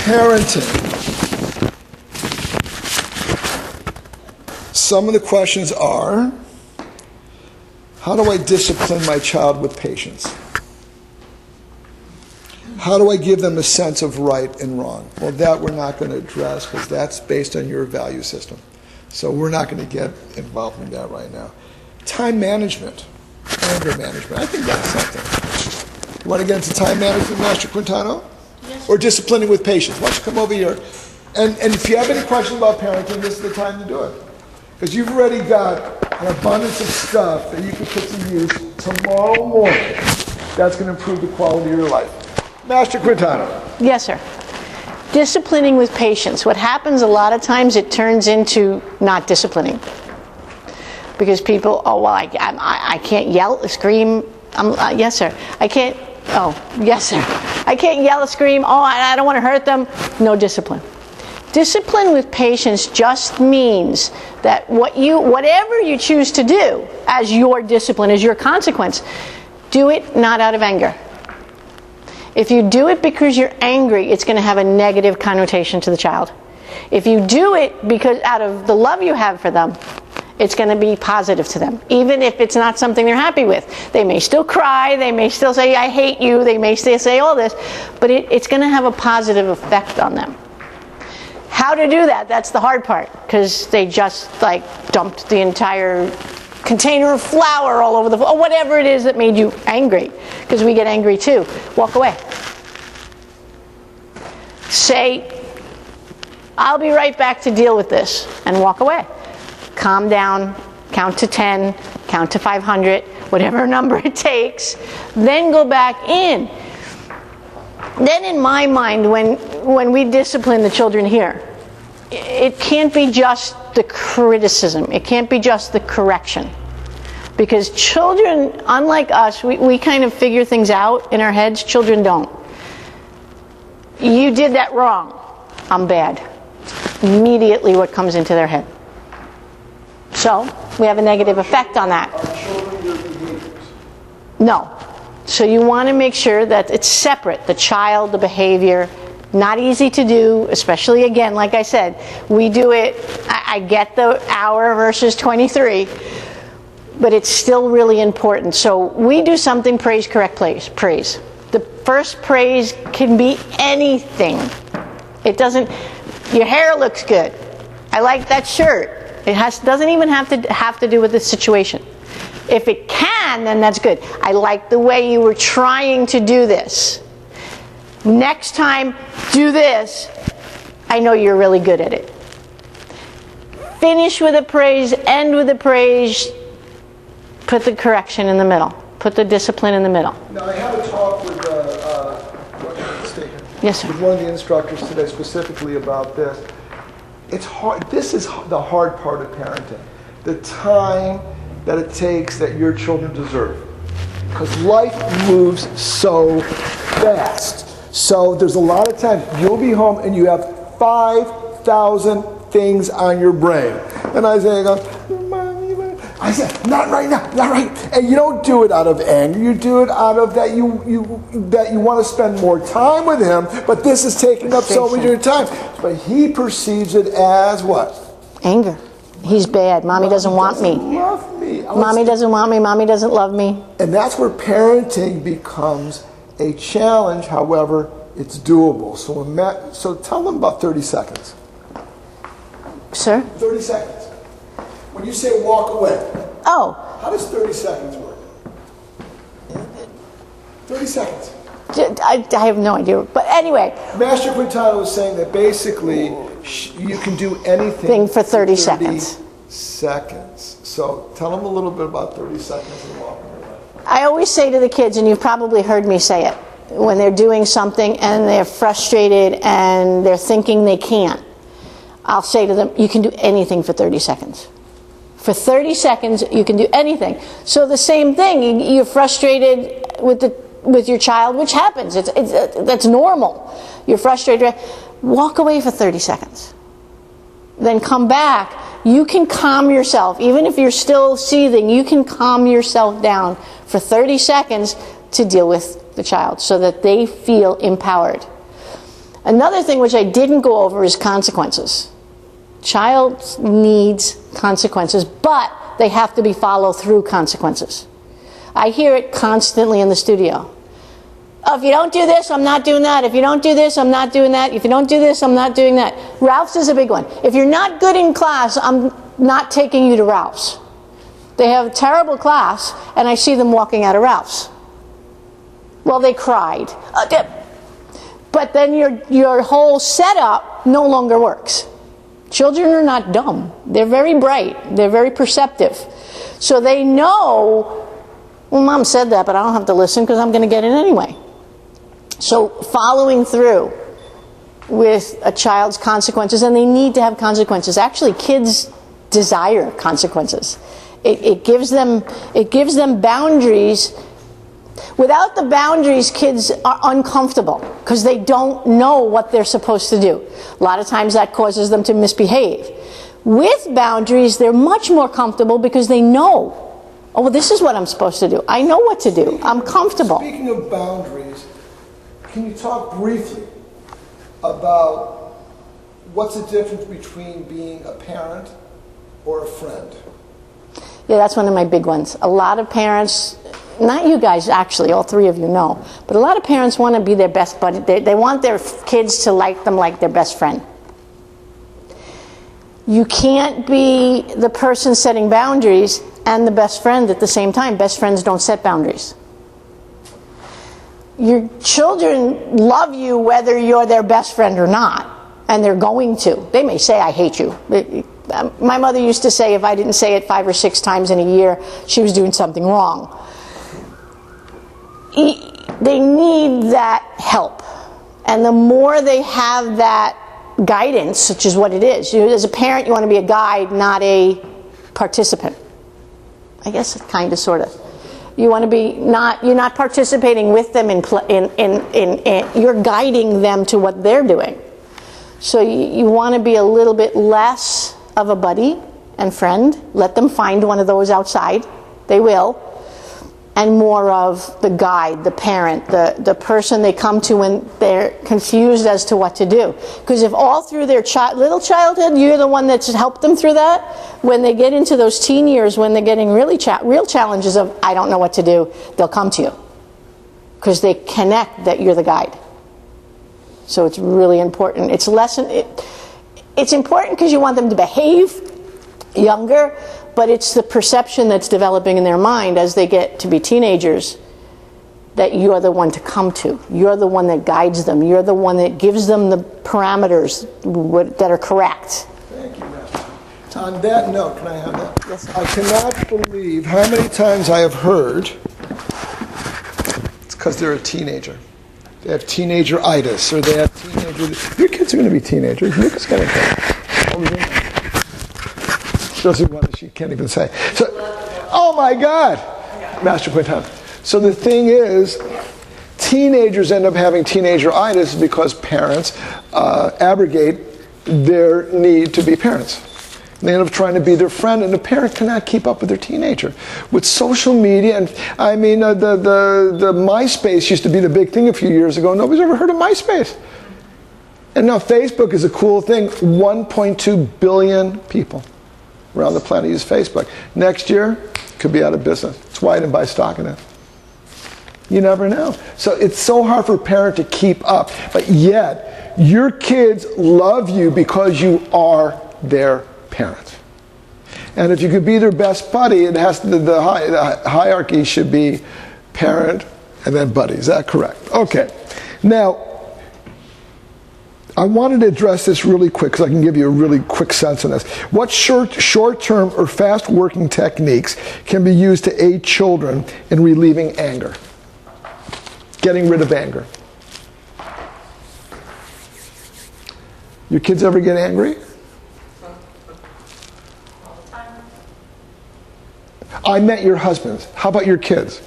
parenting, some of the questions are, how do I discipline my child with patience? How do I give them a sense of right and wrong? Well, that we're not going to address because that's based on your value system. So we're not going to get involved in that right now. Time management, anger management. I think that's something. You want to get into time management, Master Quintano? Yes. Or disciplining with patience? Why don't you come over here? And if you have any questions about parenting, this is the time to do it. Because you've already got an abundance of stuff that you can put to use tomorrow morning that's going to improve the quality of your life. Master Quintano. Yes, sir. Disciplining with patience. What happens a lot of times, it turns into not disciplining. Because people, oh, well, I can't yell, scream. Yes, sir. I can't, oh, yes, sir. I can't yell, scream. Oh, I don't want to hurt them. No discipline. Discipline with patience just means that whatever you choose to do as your discipline, as your consequence, do it not out of anger. If you do it because you're angry, it's going to have a negative connotation to the child. If you do it because out of the love you have for them, it's going to be positive to them. Even if it's not something they're happy with. They may still cry, they may still say, I hate you, they may still say all this, but it's going to have a positive effect on them. How to do that, that's the hard part, because they just dumped the entire container of flour all over the floor, whatever it is that made you angry, because we get angry too. Walk away. Say, I'll be right back to deal with this, and walk away. Calm down, count to 10, count to 500, whatever number it takes, then go back in. Then in my mind, when we discipline the children here, it can't be just the criticism. It can't be just the correction. Because children, unlike us, we kind of figure things out in our heads. Children don't. You did that wrong. I'm bad. Immediately what comes into their head. So, we have a negative effect on that. Are children your behaviors? No. So you want to make sure that it's separate, the child, the behavior. Not easy to do, especially again, like I said, we do it, I get the hour versus 23, but it's still really important. So we do something, praise, correct, praise. The first praise can be anything. It doesn't, your hair looks good. I like that shirt. It doesn't even have to do with the situation. If it can, then that's good. I like the way you were trying to do this. Next time, do this. I know you're really good at it. Finish with a praise, end with a praise. Put the correction in the middle. Put the discipline in the middle. Now, I had a talk with yes, sir. With one of the instructors today specifically about this. It's hard. This is the hard part of parenting. The time that it takes that your children deserve. Because life moves so fast. So there's a lot of times you'll be home and you have 5,000 things on your brain. And Isaiah goes, Mommy, I said, not right now, not right. And you don't do it out of anger. You do it out of that you want to spend more time with him, but this is taking up so much of your time. But he perceives it as what? Anger. He's bad. Mommy doesn't want me. Love me. Mommy doesn't want me. Mommy doesn't love me. And that's where parenting becomes a challenge. However, it's doable. So tell them about 30 seconds. Sir? 30 seconds. When you say walk away. Oh. How does 30 seconds work? 30 seconds. I have no idea. But anyway. Master Quintano was saying that basically you can do anything for 30 seconds. So tell them a little bit about 30 seconds and walking away. I always say to the kids, and you've probably heard me say it, when they're doing something and they're frustrated and they're thinking they can't, I'll say to them, you can do anything for 30 seconds. For 30 seconds, you can do anything. So the same thing, you're frustrated with your child, which happens. That's normal. You're frustrated. Walk away for 30 seconds. Then come back. You can calm yourself. Even if you're still seething, you can calm yourself down for 30 seconds to deal with the child so that they feel empowered. Another thing which I didn't go over is consequences. Child needs consequences, but they have to be follow-through consequences. I hear it constantly in the studio. Oh, if you don't do this, I'm not doing that. If you don't do this, I'm not doing that. If you don't do this, I'm not doing that. Ralph's is a big one. If you're not good in class, I'm not taking you to Ralph's. They have a terrible class, and I see them walking out of Ralph's. Well, they cried. But then your whole setup no longer works. Children are not dumb. They're very bright. They're very perceptive. So they know, well, Mom said that, but I don't have to listen because I'm going to get it anyway. So following through with a child's consequences, and they need to have consequences. Actually, kids desire consequences. It gives them boundaries. Without the boundaries, kids are uncomfortable because they don't know what they're supposed to do. A lot of times that causes them to misbehave. With boundaries, they're much more comfortable because they know, oh, well, this is what I'm supposed to do. I know what to do. I'm comfortable. Speaking of boundaries, can you talk briefly about what's the difference between being a parent or a friend? Yeah, that's one of my big ones. A lot of parents, not you guys actually, all three of you know, but a lot of parents want to be their best buddy. They want their kids to like them like their best friend. You can't be the person setting boundaries and the best friend at the same time. Best friends don't set boundaries. Your children love you whether you're their best friend or not, and they're going to. They may say, I hate you. My mother used to say if I didn't say it 5 or 6 times in a year, she was doing something wrong. They need that help. And the more they have that guidance, which is what it is. As a parent, you want to be a guide, not a participant. I guess kind of, sort of. You want to be you're not participating with them you're guiding them to what they're doing. So you want to be a little bit less of a buddy and friend. Let them find one of those outside. They will. And more of the guide, the parent, the person they come to when they're confused as to what to do. Because if all through their little childhood, you're the one that's helped them through that, when they get into those teen years, when they're getting really real challenges of, I don't know what to do, they'll come to you. Because they connect that you're the guide. So it's really important. It's important because you want them to behave younger, but it's the perception that's developing in their mind as they get to be teenagers that you're the one to come to. You're the one that guides them. You're the one that gives them the parameters that are correct. Thank you, Matt. On that note, can I have that? Yes. I cannot believe how many times I have heard it's because they're a teenager. They have teenager-itis, or they have teenager... Your kids are going to be teenagers. Lucas got it. She can't even say. So, oh my God! Master Quinton. So the thing is, teenagers end up having teenager-itis because parents abrogate their need to be parents. They end up trying to be their friend, and the parent cannot keep up with their teenager. With social media, and I mean, the MySpace used to be the big thing a few years ago. Nobody's ever heard of MySpace. And now Facebook is a cool thing. 1.2 billion people around the planet use Facebook. Next year, could be out of business. That's why I didn't buy stock in it. You never know. So it's so hard for a parent to keep up. But yet, your kids love you because you are their parent. And if you could be their best buddy, it has to, the hierarchy should be parent and then buddy. Is that correct? Okay. Now, I wanted to address this really quick because I can give you a really quick sense on this. What short-term or fast-working techniques can be used to aid children in relieving anger? Getting rid of anger. Your kids ever get angry? All the time. I meant your husbands. How about your kids?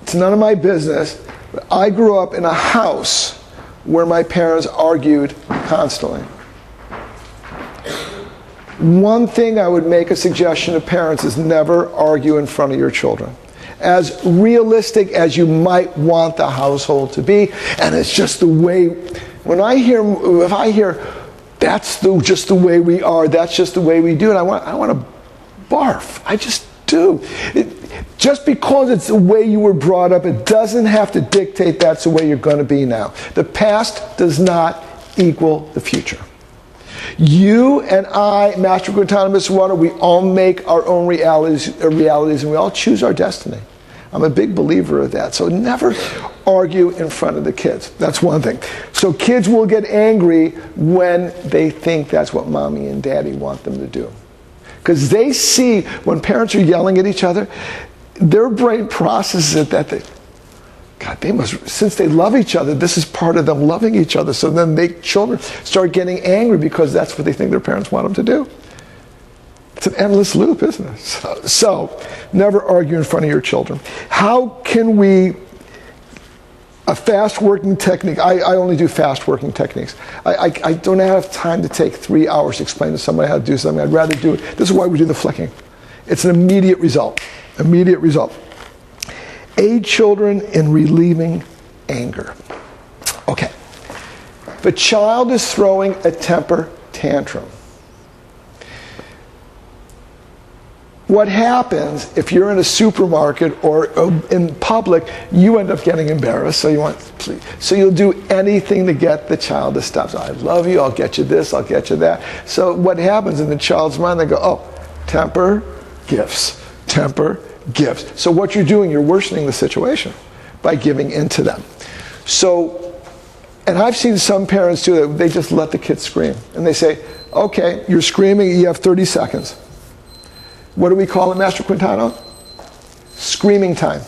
It's none of my business. But I grew up in a house where my parents argued constantly. One thing I would make a suggestion to parents is never argue in front of your children. as realistic as you might want the household to be, and it's just the way, if I hear, just the way we are, that's just the way we do it, I want to barf. I just do. Just because it's the way you were brought up, it doesn't have to dictate that's the way you're going to be now. The past does not equal the future. You and I, Master Quintana, Mr. Water, we all make our own realities, and we all choose our destiny. I'm a big believer of that. So never argue in front of the kids. That's one thing. So kids will get angry when they think that's what mommy and daddy want them to do. Because they see when parents are yelling at each other, their brain processes it that they must, since they love each other, this is part of them loving each other. So then children start getting angry because that's what they think their parents want them to do. It's an endless loop, isn't it? So never argue in front of your children. How can we, a fast working technique, I only do fast working techniques. I don't have time to take 3 hours to explain to somebody how to do something. I'd rather do it. This is why we do the flicking. It's an immediate result. Immediate result. Aid children in relieving anger. Okay. The child is throwing a temper tantrum. What happens if you're in a supermarket or in public, you end up getting embarrassed, so you'll do anything to get the child to stop. So, I love you, I'll get you this, I'll get you that. So what happens in the child's mind, they go, oh, temper, gifts, temper, gifts. So what you're doing, you're worsening the situation by giving in to them. So, and I've seen some parents do that, they just let the kids scream. And they say, okay, you're screaming, you have 30 seconds. What do we call it, Master Quintana? Screaming time.